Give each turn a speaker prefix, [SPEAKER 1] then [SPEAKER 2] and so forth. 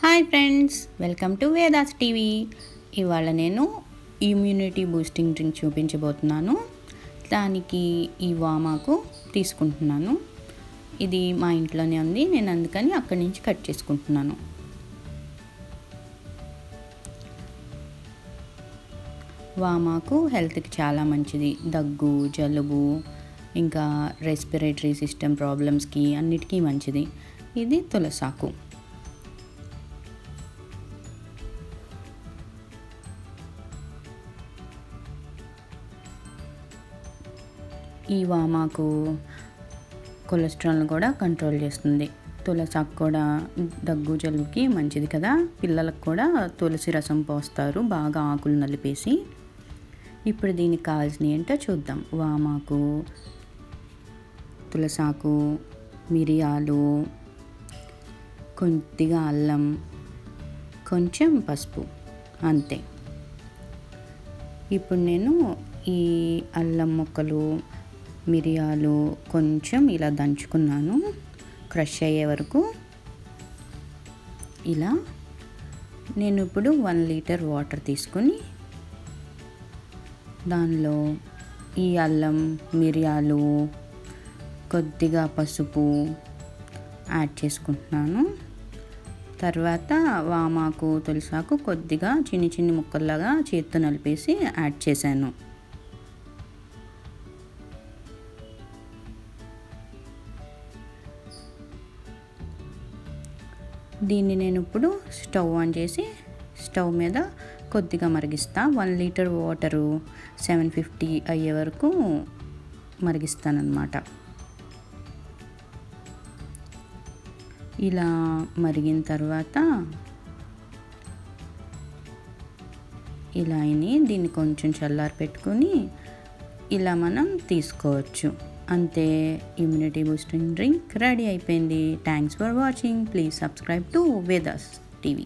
[SPEAKER 1] Hi friends, welcome to Vedas TV. ఇవాళ నేను immunity boosting drink చూపించబోతున్నాను. దానికి ఈ వామాకు తీసుకుంటున్నాను. ఇది మా ఇంట్లోనే ఉంది, నేను అందుకని అక్కడి నుంచి కట్ చేసుకుంటున్నాను. వామాకు హెల్త్కి చాలా మంచిది. దగ్గు, జలుబు, ఇంకా రెస్పిరేటరీ సిస్టమ్ ప్రాబ్లమ్స్కి అన్నిటికీ మంచిది. ఇది తులసాకు. ఈ వామాకు కొలెస్ట్రాల్ని కూడా కంట్రోల్ చేస్తుంది. తులసాకు కూడా దగ్గు జలుబుకి మంచిది కదా. పిల్లలకు కూడా తులసి రసం పోస్తారు బాగా ఆకులు నలిపేసి. ఇప్పుడు దీనికి కావాల్సినవి ఏంటో చూద్దాం. వామాకు, తులసాకు, మిరియాలు, కొద్దిగా అల్లం, కొంచెం పసుపు, అంతే. ఇప్పుడు నేను ఈ అల్లం ముక్కలు, మిరియాలు కొంచెం ఇలా దంచుకున్నాను, క్రష్ అయ్యే వరకు. ఇలా నేను ఇప్పుడు 1 లీటర్ వాటర్ తీసుకొని దానిలో ఈ అల్లం, మిరియాలు, కొద్దిగా పసుపు యాడ్ చేసుకుంటున్నాను. తర్వాత వామాకు, తులసాకు కొద్దిగా చిన్ని చిన్ని ముక్కల్లాగా చేత్తో నలిపేసి యాడ్ చేశాను. దీన్ని నేను ఇప్పుడు స్టవ్ ఆన్ చేసి స్టవ్ మీద కొద్దిగా మరిగిస్తా. 1 లీటర్ వాటరు 750 అయ్యే వరకు మరిగిస్తానన్నమాట. ఇలా మరిగిన తర్వాత ఇలా అయినాయి. దీన్ని కొంచెం చల్లారి పెట్టుకొని ఇలా మనం తీసుకోవచ్చు. అంతే, ఇమ్యూనిటీ బూస్టింగ్ డ్రింక్ రెడీ అయిపోయింది. Thanks for watching. Please subscribe to Vedas TV.